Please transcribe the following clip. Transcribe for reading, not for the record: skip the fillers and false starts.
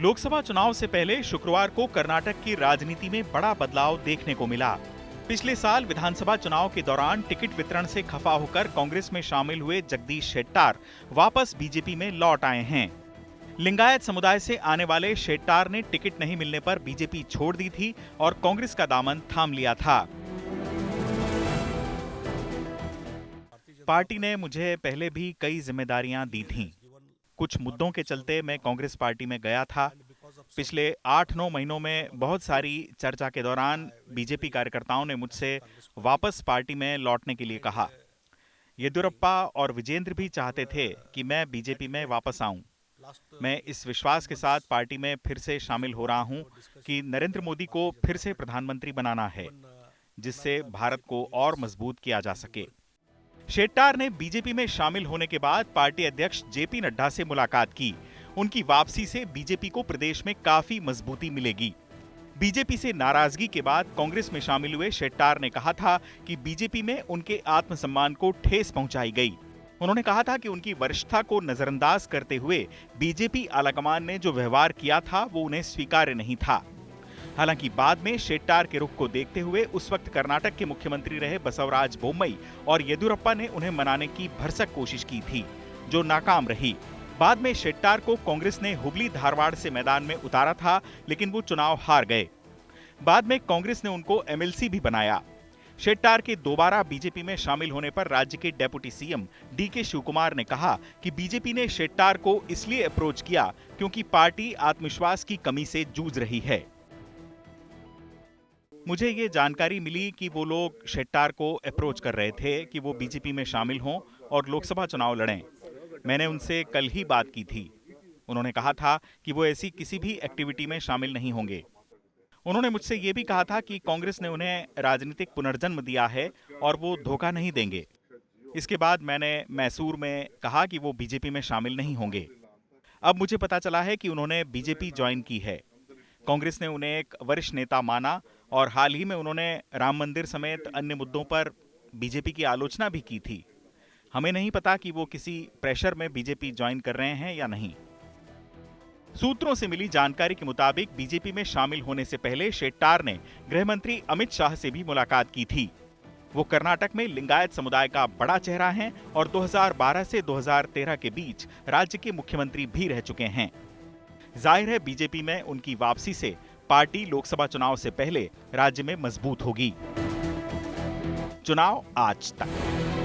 लोकसभा चुनाव से पहले शुक्रवार को कर्नाटक की राजनीति में बड़ा बदलाव देखने को मिला। पिछले साल विधानसभा चुनाव के दौरान टिकट वितरण से खफा होकर कांग्रेस में शामिल हुए जगदीश शेट्टार वापस बीजेपी में लौट आए हैं। लिंगायत समुदाय से आने वाले शेट्टार ने टिकट नहीं मिलने पर बीजेपी छोड़ दी थी और कांग्रेस का दामन थाम लिया था। पार्टी ने मुझे पहले भी कई जिम्मेदारियां दी थीं। कुछ मुद्दों के चलते मैं कांग्रेस पार्टी में गया था। पिछले 8-9 महीनों में बहुत सारी चर्चा के दौरान बीजेपी कार्यकर्ताओं ने मुझसे वापस पार्टी में लौटने के लिए कहा। येदियुरप्पा और विजेंद्र भी चाहते थे कि मैं बीजेपी में वापस आऊं। मैं इस विश्वास के साथ पार्टी में फिर से शामिल हो रहा हूं कि नरेंद्र मोदी को फिर से प्रधानमंत्री बनाना है, जिससे भारत को और मजबूत किया जा सके। शेट्टार ने बीजेपी में शामिल होने के बाद पार्टी अध्यक्ष जेपी नड्डा से मुलाकात की। उनकी वापसी से बीजेपी को प्रदेश में काफी मजबूती मिलेगी। बीजेपी से नाराजगी के बाद कांग्रेस में शामिल हुए शेट्टार ने कहा था कि बीजेपी में उनके आत्मसम्मान को ठेस पहुंचाई गई। उन्होंने कहा था कि उनकी वरिष्ठता को नजरअंदाज करते हुए बीजेपी आलाकमान ने जो व्यवहार किया था वो उन्हें स्वीकार्य नहीं था। हालांकि बाद में शेट्टार के रुख को देखते हुए उस वक्त कर्नाटक के मुख्यमंत्री रहे बसवराज बोम्मई और येदियुरप्पा ने उन्हें मनाने की भरसक कोशिश की थी, जो नाकाम रही। बाद में शेट्टार को कांग्रेस ने हुबली धारवाड़ से मैदान में उतारा था, लेकिन वो चुनाव हार गए। बाद में कांग्रेस ने उनको एमएलसी भी बनाया। शेट्टार के दोबारा बीजेपी में शामिल होने पर राज्य के डेप्यूटी सीएम डीके शिवकुमार ने कहा कि बीजेपी ने शेट्टार को इसलिए अप्रोच किया क्योंकि पार्टी आत्मविश्वास की कमी से जूझ रही है। मुझे ये जानकारी मिली कि वो लोग शेट्टार को अप्रोच कर रहे थे कि वो बीजेपी में शामिल हों और लोकसभा चुनाव लड़ें। मैंने उनसे कल ही बात की थी। उन्होंने कहा था कि वो ऐसी किसी भी एक्टिविटी में शामिल नहीं होंगे। उन्होंने मुझसे ये भी कहा था कि कांग्रेस ने उन्हें राजनीतिक पुनर्जन्म दिया है और वो धोखा नहीं देंगे। इसके बाद मैंने मैसूर में कहा कि वो बीजेपी में शामिल नहीं होंगे। अब मुझे पता चला है कि उन्होंने बीजेपी ज्वाइन की है। कांग्रेस ने उन्हें एक वरिष्ठ नेता माना और हाल ही में उन्होंने राम मंदिर समेत अन्य मुद्दों पर बीजेपी की आलोचना भी की थी। हमें नहीं पता कि वो किसी प्रेशर में बीजेपी ज्वाइन कर रहे हैं या नहीं। सूत्रों से मिली जानकारी के मुताबिक बीजेपी में शामिल होने से पहले शेट्टार ने गृह मंत्री अमित शाह से भी मुलाकात की थी। वो कर्नाटक में लिंगायत समुदाय का बड़ा चेहरा हैं और 2012 से 2013 के बीच राज्य के मुख्यमंत्री भी रह चुके हैं। जाहिर है बीजेपी में उनकी वापसी से पार्टी लोकसभा चुनाव से पहले राज्य में मजबूत होगी। चुनाव आज तक।